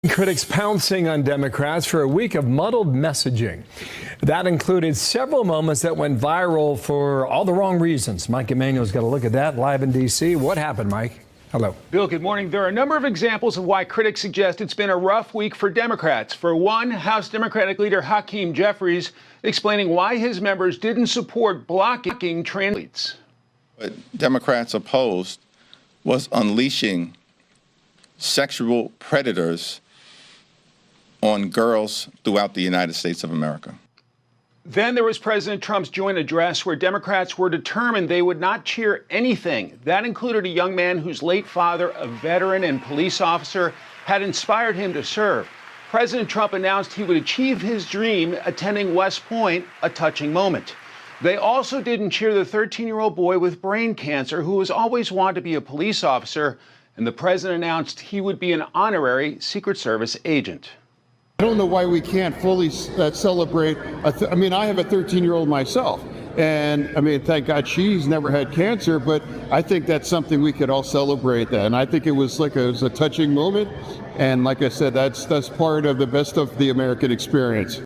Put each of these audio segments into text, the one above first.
Critics pouncing on Democrats for a week of muddled messaging. That included several moments that went viral for all the wrong reasons. Mike Emanuel's got a look at that live in D.C. What happened, Mike? Hello. Bill, good morning. There are a number of examples of why critics suggest it's been a rough week for Democrats. For one, House Democratic leader Hakeem Jeffries explaining why his members didn't support blocking transleads. What Democrats opposed was unleashing sexual predators on girls throughout the United States of America. Then there was President Trump's joint address where Democrats were determined they would not cheer anything. That included a young man whose late father, a veteran and police officer, had inspired him to serve. President Trump announced he would achieve his dream attending West Point, a touching moment. They also didn't cheer the 13-year-old boy with brain cancer who has always wanted to be a police officer, and the president announced he would be an honorary Secret Service agent. I don't know why we can't fully celebrate. I mean, I have a 13-year-old myself, and I mean, thank God she's never had cancer, but I think that's something we could all celebrate that. And I think it was a touching moment. And like I said, that's part of the best of the American experience.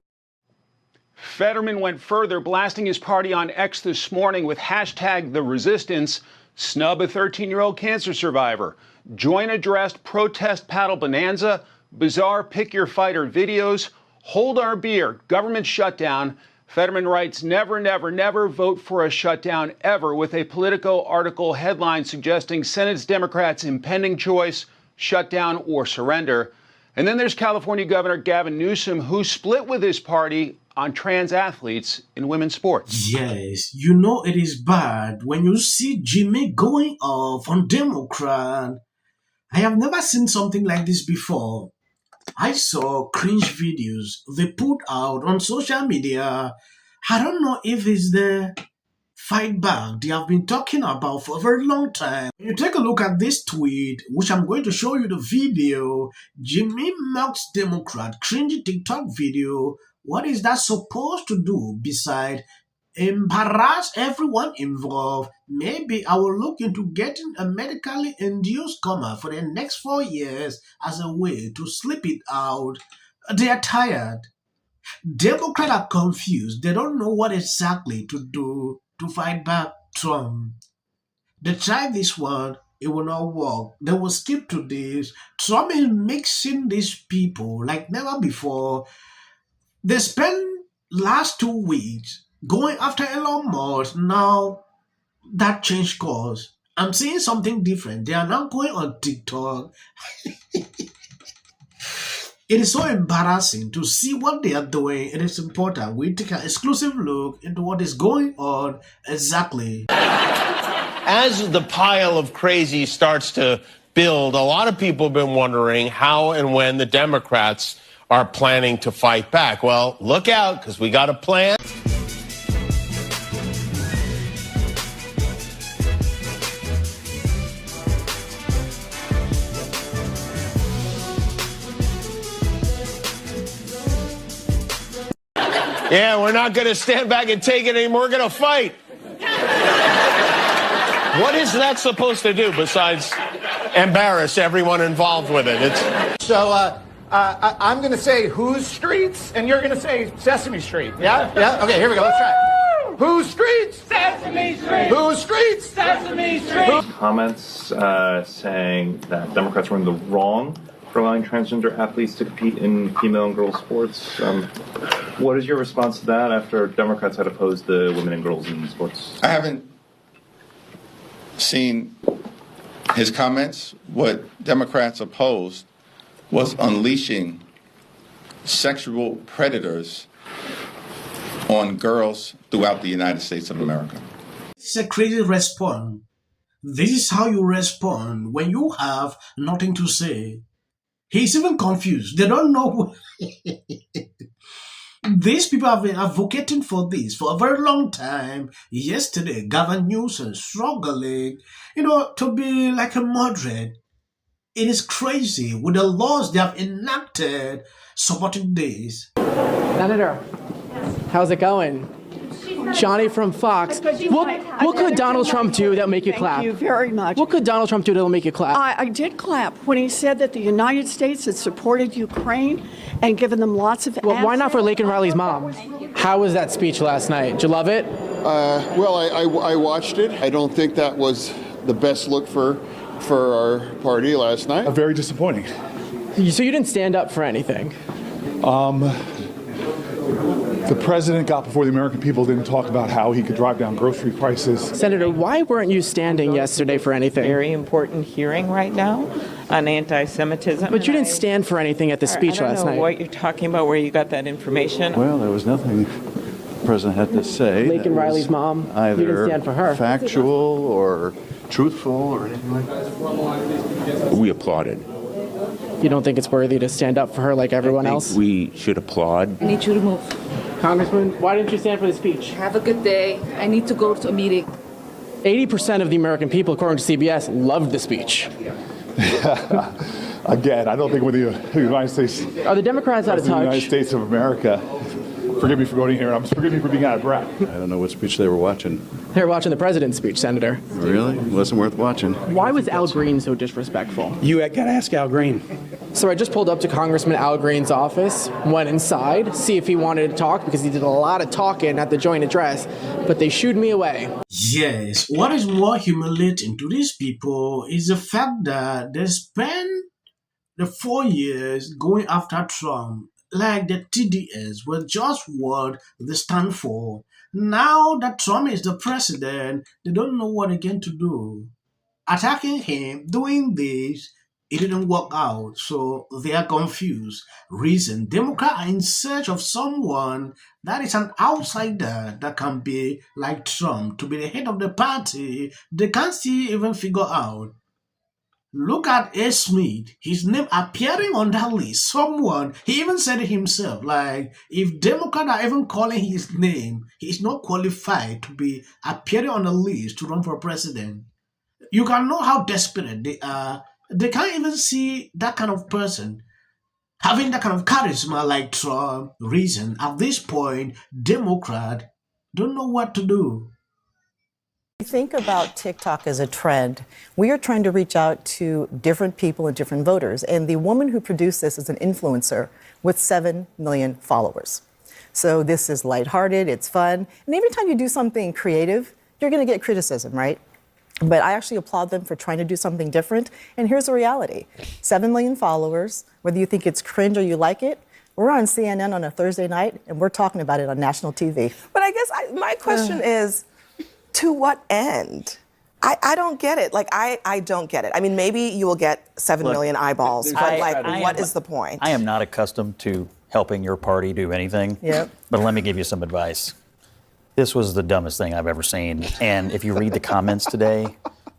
Fetterman went further, blasting his party on X this morning with #TheResistance, snub a 13-year-old cancer survivor, joint addressed protest paddle bonanza, bizarre pick your fighter videos, hold our beer, government shutdown. Fetterman writes, never, never, never vote for a shutdown ever, with a Politico article headline suggesting Senate's Democrats' impending choice, shutdown or surrender. And then there's California Governor Gavin Newsom, who split with his party on trans athletes in women's sports. Yes, you know it is bad when you see Jimmy going off on Democrat. I have never seen something like this before. I saw cringe videos they put out on social media. I don't know if it's the fight back they have been talking about for a very long time. When you take a look at this tweet, which I'm going to show you the video, Jimmy mocks Democrat, cringe TikTok video. What is that supposed to do besides embarrass everyone involved? Maybe I will look into getting a medically induced coma for the next 4 years as a way to sleep it out. They are tired. Democrats are confused. They don't know what exactly to do to fight back Trump. They tried this one, it will not work. They will skip to this. Trump is mixing these people like never before. They spent last 2 weeks going after Elon Musk. Now that changed course. I'm seeing something different. They are now going on TikTok. It is so embarrassing to see what they are doing. It is important we take an exclusive look into what is going on exactly. As the pile of crazy starts to build, a lot of people have been wondering how and when the Democrats are planning to fight back. Well, look out, because we got a plan. Yeah, we're not going to stand back and take it anymore. We're going to fight. What is that supposed to do besides embarrass everyone involved with it? I'm going to say whose streets, and you're going to say Sesame Street. Yeah? Yeah? Okay, here we go. Let's try. Whose streets? Sesame Street. Whose streets? Sesame Street. Comments saying that Democrats were in the wrong for allowing transgender athletes to compete in female and girls sports. What is your response to that after Democrats had opposed the women and girls in sports? I haven't seen his comments. What Democrats opposed was unleashing sexual predators on girls throughout the United States of America. It's a crazy response. This is how you respond when you have nothing to say. He's even confused. They don't know. These people have been advocating for this for a very long time. Yesterday, Gavin Newsom struggling, to be like a moderate. It is crazy with the laws they have enacted supporting this. Senator, how's it going? Johnny from Fox. What could Donald Trump do that'll make you clap? Thank you very much. What could Donald Trump do that'll make you clap? I did clap when he said that the United States had supported Ukraine and given them lots of Well, why not for Laken Riley's mom? How was that speech last night? Did you love it? Well, I watched it. I don't think that was the best look for our party last night. Very disappointing. So you didn't stand up for anything? The president got before the American people, didn't talk about how he could drive down grocery prices. Senator, why weren't you standing yesterday for anything? Very important hearing right now on anti-Semitism. But you didn't stand for anything at the speech last night. I don't know what you're talking about, where you got that information. Well, there was nothing the president had to say. Laken Riley's mom, you didn't stand for her. Factual or truthful or anything like that. We applauded. You don't think it's worthy to stand up for her like everyone else? We should applaud. I need you to move. Congressman, why didn't you stand for the speech? Have a good day. I need to go to a meeting. 80% of the American people, according to CBS, loved the speech. Again, I don't think with the United States... Are the Democrats out of touch? The United States of America. Forgive me for going here, and forgive me for being out of breath. I don't know what speech they were watching. They were watching the president's speech, Senator. Really? It wasn't worth watching. Why was Al Green so disrespectful? You got to ask Al Green. So I just pulled up to Congressman Al Green's office, went inside, see if he wanted to talk, because he did a lot of talking at the joint address, but they shooed me away. Yes, what is more humiliating to these people is the fact that they spent the 4 years going after Trump like the TDS was just what they stand for. Now that Trump is the president, they don't know what again to do. Attacking him, doing this, it didn't work out, so they are confused. Reason, Democrats are in search of someone that is an outsider that can be like Trump, to be the head of the party. They can't still even figure out. Look at A. Smith, his name appearing on that list. Someone, he even said it himself, like, if Democrats are even calling his name, he's not qualified to be appearing on the list to run for president. You can know how desperate they are. They can't even see that kind of person having that kind of charisma like Trump. Reason, at this point, Democrats don't know what to do. Think about TikTok as a trend. We are trying to reach out to different people and different voters. And the woman who produced this is an influencer with 7 million followers. So this is lighthearted, it's fun. And every time you do something creative, you're going to get criticism, right? But I actually applaud them for trying to do something different. And here's the reality. 7 million followers, whether you think it's cringe or you like it, we're on CNN on a Thursday night, and we're talking about it on national TV. But I guess my question is, to what end? I don't get it. Like, I don't get it. I mean, maybe you will get 7 million eyeballs, but what is the point? I am not accustomed to helping your party do anything. Yep. But let me give you some advice. This was the dumbest thing I've ever seen. And if you read the comments today,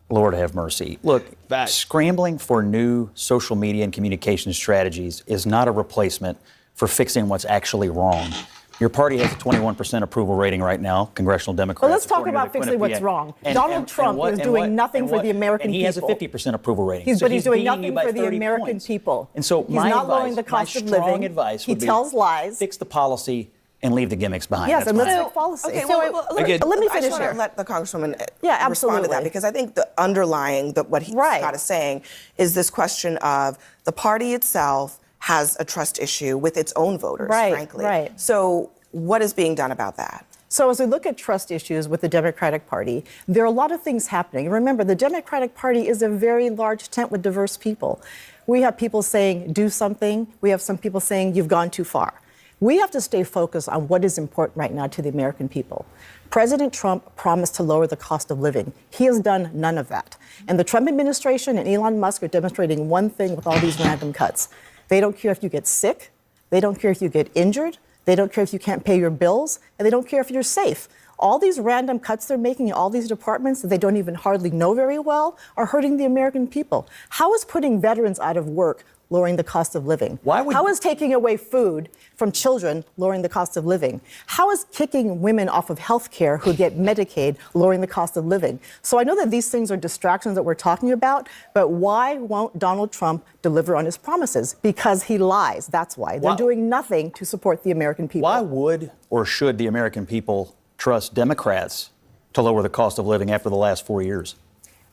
Lord have mercy. Look, scrambling for new social media and communication strategies is not a replacement for fixing what's actually wrong. Your party has a 21% approval rating right now, congressional Democrats. Well, let's talk about fixing what's wrong. Donald Trump is doing nothing for the American people. And he has a 50% approval rating. But he's doing nothing for the American people. And so he's not lowering the cost of living. He tells lies. Fix the policy and leave the gimmicks behind. Yes, and let's fix policy. Okay, well, let me finish. I just want to let the Congresswoman respond to that, because I think the underlying, what Scott is saying, is this question of the party itself has a trust issue with its own voters, frankly. Right. So what is being done about that? So as we look at trust issues with the Democratic Party, there are a lot of things happening. Remember, the Democratic Party is a very large tent with diverse people. We have people saying, do something. We have some people saying, you've gone too far. We have to stay focused on what is important right now to the American people. President Trump promised to lower the cost of living. He has done none of that. And the Trump administration and Elon Musk are demonstrating one thing with all these random cuts. They don't care if you get sick. They don't care if you get injured. They don't care if you can't pay your bills. And they don't care if you're safe. All these random cuts they're making in all these departments that they don't even hardly know very well are hurting the American people. How is putting veterans out of work lowering the cost of living? How is taking away food from children lowering the cost of living? How is kicking women off of health care who get Medicaid lowering the cost of living? So I know that these things are distractions that we're talking about, but why won't Donald Trump deliver on his promises? Because he lies. That's why. They're doing nothing to support the American people. Why would or should the American people trust Democrats to lower the cost of living after the last 4 years?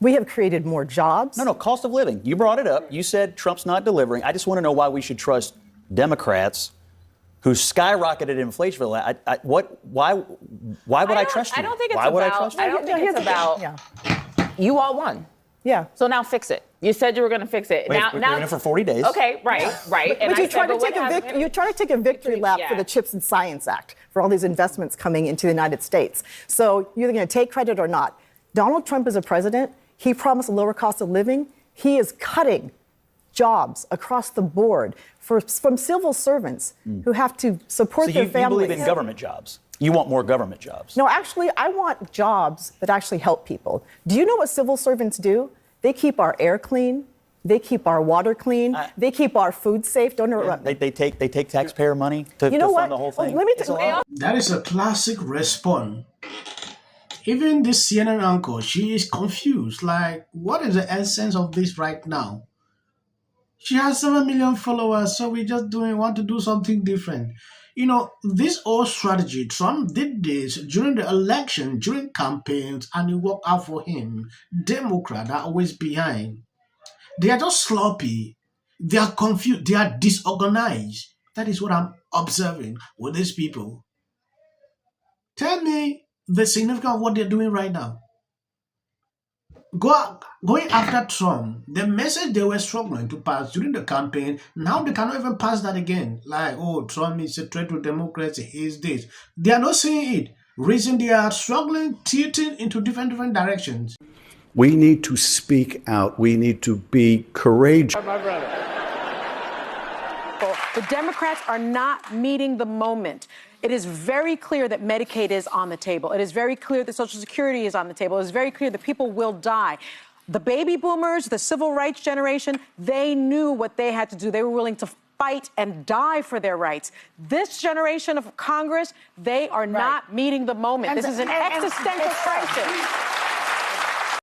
We have created more jobs. No, cost of living. You brought it up. You said Trump's not delivering. I just want to know why we should trust Democrats who skyrocketed inflation. Why would I trust you? I don't think it's why would I trust you? I don't think it's about. You all won. Yeah. So now fix it. You said you were going to fix it. Wait, we're doing it for 40 days. Okay, right. And but you try to take a victory lap for the CHIPS and Science Act, for all these investments coming into the United States. So you're either going to take credit or not. Donald Trump is a president. He promised a lower cost of living. He is cutting jobs across the board from civil servants who have to support their families. You believe in government jobs. You want more government jobs. No, actually, I want jobs that actually help people. Do you know what civil servants do? They keep our air clean. They keep our water clean. They keep our food safe. Don't interrupt me. They take taxpayer money to fund the whole thing. Let me tell you. That is a classic response. Even this CNN anchor, she is confused. Like, what is the essence of this right now? She has 7 million followers, so we just want to do something different. You know, this old strategy, Trump did this during the election, during campaigns, and it worked out for him. Democrats are always behind. They are just sloppy. They are confused. They are disorganized. That is what I'm observing with these people. Tell me the significance of what they're doing right now. Going after Trump, the message they were struggling to pass during the campaign, now they cannot even pass that again. Like, oh, Trump is a threat to democracy, is this. They are not seeing it. Reason they are struggling, tilting into different directions. We need to speak out. We need to be courageous. My brother. The Democrats are not meeting the moment. It is very clear that Medicaid is on the table. It is very clear that Social Security is on the table. It is very clear that people will die. The baby boomers, the civil rights generation, they knew what they had to do. They were willing to fight and die for their rights. This generation of Congress, they are not meeting the moment. This is an existential crisis.